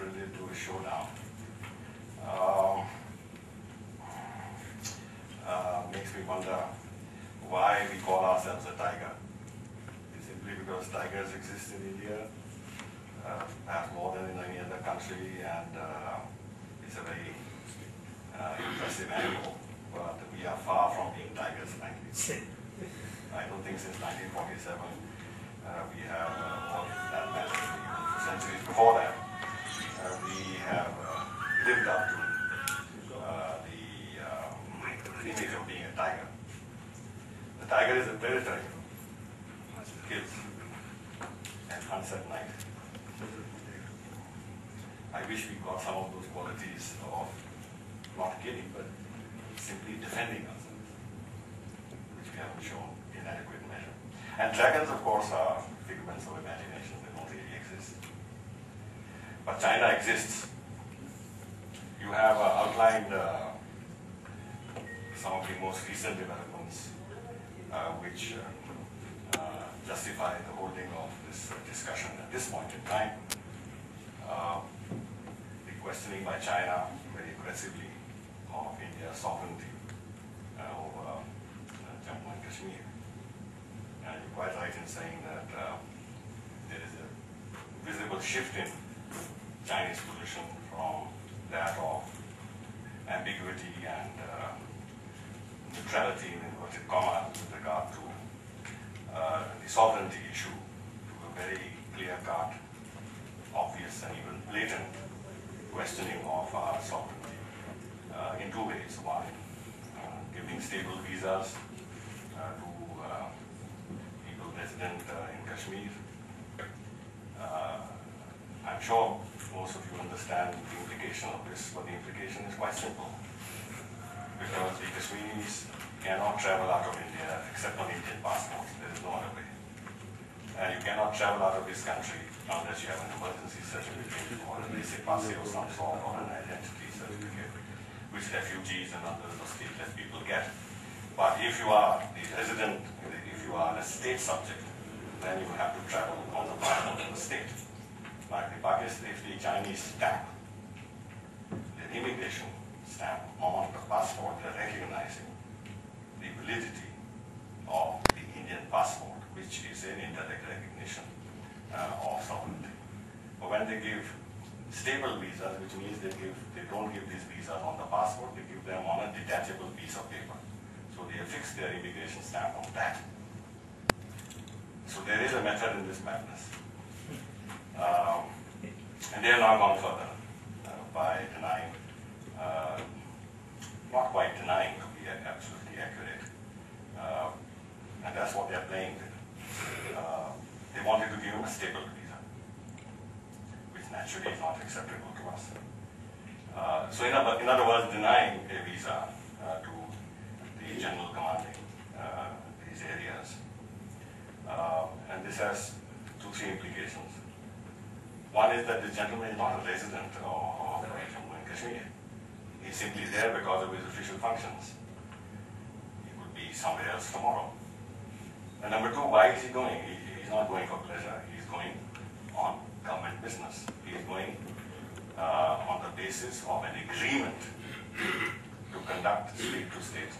Prelude to a Showdown. Makes me wonder why we call ourselves a tiger. It's simply because tigers exist in India, perhaps more than in any other country, and it's a very impressive animal, but we are far from being tigers, frankly. I don't think since 1947 we have, or that matter, even centuries before that, we have lived up to the image of being a tiger. The tiger is a predator, kills and hunts at night. I wish we got some of those qualities of not killing, but simply defending ourselves, which we haven't shown in adequate measure. And dragons, of course, are figments of imagination. They don't really exist. But China exists. You have outlined some of the most recent developments which justify the holding of this discussion at this point in time. The questioning by China very aggressively of India's sovereignty over Jammu and Kashmir. And you're quite right in saying that there is a visible shift in Chinese position from that of ambiguity and neutrality in inverted commas with regard to the sovereignty issue to a very clear-cut, obvious and even blatant questioning of our sovereignty in two ways. One, giving stable visas to people resident in Kashmir. I'm sure most of you understand the implication of this, but the implication is quite simple. Because the Kashmiris cannot travel out of India except on Indian passports. There is no other way. And you cannot travel out of this country unless you have an emergency certificate or a basic passe of some sort or an identity certificate, which refugees and others or stateless people get. But if you are the resident, if you are a state subject, then you have to travel on the passport of the state. Like the Pakistan, if the Chinese stamp, the immigration stamp on the passport, they're recognizing the validity of the Indian passport, which is an indirect recognition of sovereignty. But when they give stable visas, which means they don't give these visas on the passport, they give them on a detachable piece of paper. So they affix their immigration stamp on that. So there is a method in this madness. And they have now gone further by denying, not quite denying to be absolutely accurate, and that's what they're playing with. They wanted to give him a stable visa, which naturally is not acceptable to us. So in other words, denying a visa to the general commanding these areas. And this has three implications. One is that the gentleman is not a resident of Jammu and Kashmir. He's simply there because of his official functions. He could be somewhere else tomorrow. And number two, why is he going? He's not going for pleasure. He's going on government business. He's going on the basis of an agreement to conduct state-to-state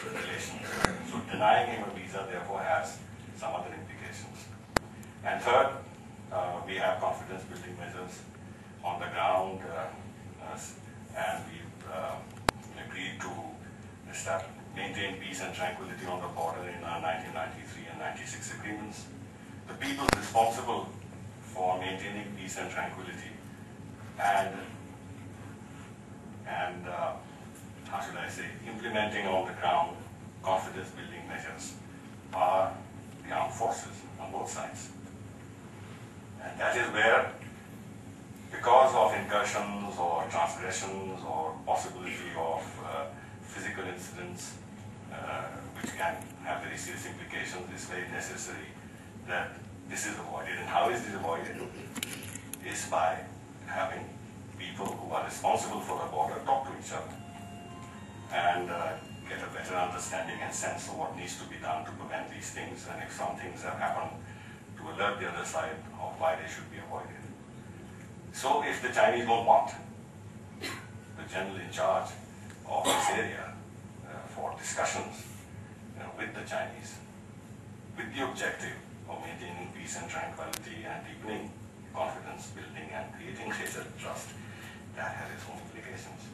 relations. So denying him a visa therefore has some other implications. And third, we have confidence-building measures on the ground, and we've agreed to maintain peace and tranquility on the border in our 1993 and 96 agreements. The people responsible for maintaining peace and tranquility and how should I say, implementing on the ground confidence-building measures are the armed forces on both sides. And that is where, because of incursions or transgressions or possibility of physical incidents, which can have very serious implications, it's very necessary that this is avoided. And how is this avoided? Is by having people who are responsible for the border talk to each other and get a better understanding and sense of what needs to be done to prevent these things, and if some things have happened, to alert the other side of why they should be avoided. So if the Chinese don't want the general in charge of this area for discussions with the Chinese, with the objective of maintaining peace and tranquility and deepening confidence building and creating greater trust, that has its own implications.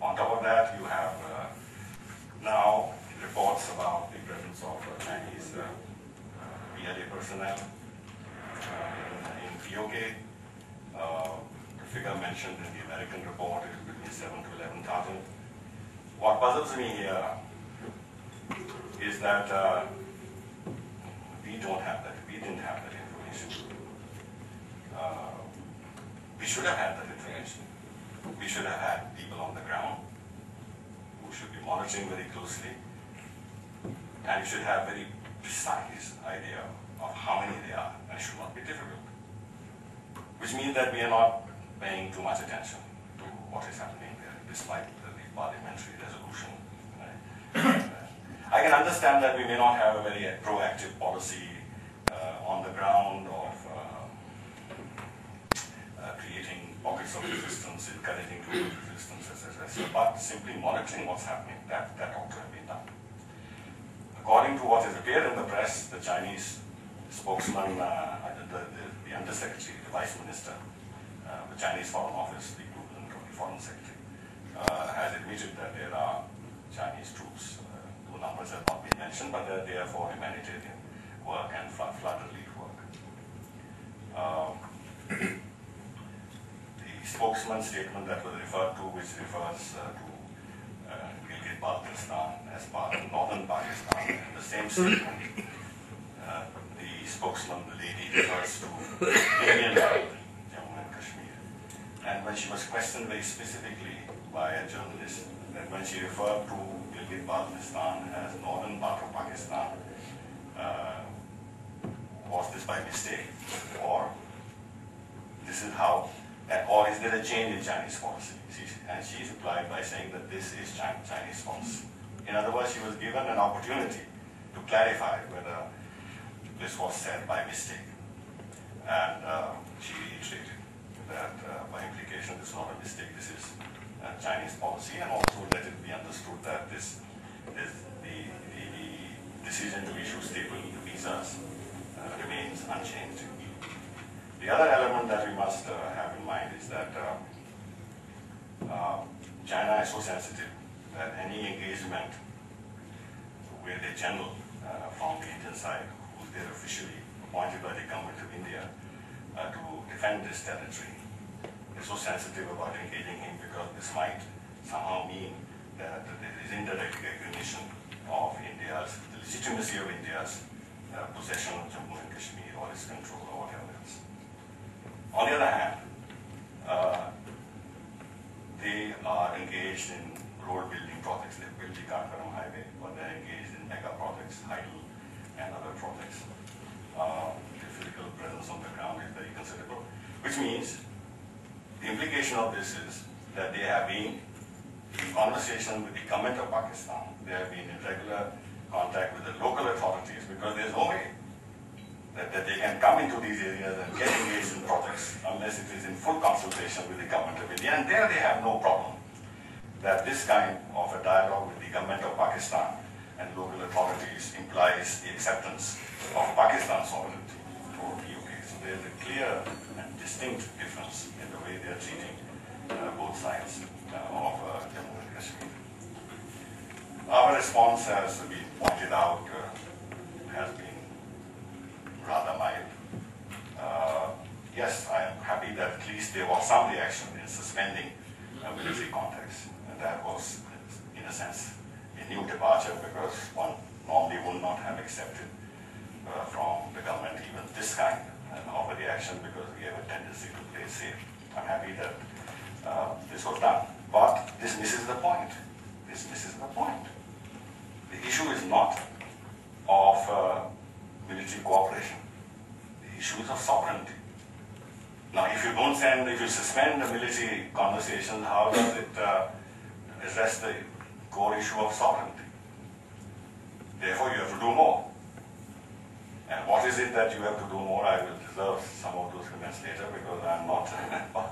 On top of that, you have now reports about the presence of Chinese PLA personnel in POK. The figure mentioned in the American report is between 7 to 11,000. What puzzles me here is that we didn't have that information. We should have had that information. We should have had people on the ground who should be monitoring very closely, and you should have very precise idea of how many they are, and it should not be difficult. Which means that we are not paying too much attention to what is happening there, despite the parliamentary resolution. Right? I can understand that we may not have a very proactive policy on the ground of creating pockets of resistance, encouraging to resistance, etc. But simply monitoring what's happening, that ought to have been done. According to what has appeared in the press, the Chinese spokesman, the undersecretary, the vice minister, the Chinese Foreign Office, the equivalent of the foreign secretary, has admitted that there are Chinese troops. The numbers have not been mentioned, but they're there for humanitarian work and flood relief work. The spokesman's statement that was referred to, which refers to Gilgit-Baltistan as part of northern Pakistan, and the same statement, the spokesman, the lady, refers to Indian Belt, Jammu and Kashmir. And when she was questioned very specifically by a journalist, that when she referred to Gilgit-Baltistan as northern part of Pakistan, was this by mistake, or this is how, or is there a change in Chinese policy? And she replied by saying that this is Chinese policy. In other words, she was given an opportunity to clarify whether this was said by mistake. And she reiterated that by implication this is not a mistake, this is Chinese policy, and also let it be understood that the decision to issue staple visas remains unchanged. The other element that we must have in mind is that China is so sensitive that any engagement with a general from the Indian side, who's there officially appointed by the government of India to defend this territory, is so sensitive about engaging him because this might somehow mean that there is indirect recognition of India's, the legitimacy of India's possession of Jammu and Kashmir or its control or whatever else. On the other hand, they are engaged in road building projects. They built the Karkaram Highway, but they're engaged in mega projects, Hydel and other projects. The physical presence on the ground is very considerable, which means the implication of this is that they have been in conversation with the government of Pakistan. They have been in regular contact with the local authorities, because there's no way that they can come into these areas and get engaged in projects unless it is in full consultation with the government of India. And there they have no problem that this kind of a dialogue with the government of Pakistan and local authorities implies the acceptance of Pakistan's sovereignty over POK. So there's a clear and distinct difference in the way they are treating both sides of Jammu and Kashmir. Our response, as been pointed out, has been rather mild. Yes, I am happy that at least there was some reaction in suspending military contacts. And that was, in a sense, a new departure, because one normally would not have accepted from the government even this kind of a reaction, because we have a tendency to play safe. I'm happy that this was done. But this misses the point. This misses the point. The issue is not of military cooperation. The issue is of sovereignty. Now, if you suspend the military conversations, how does it address the core issue of sovereignty? Therefore, you have to do more. And what is it that you have to do more? I will observe some of those comments later because I'm not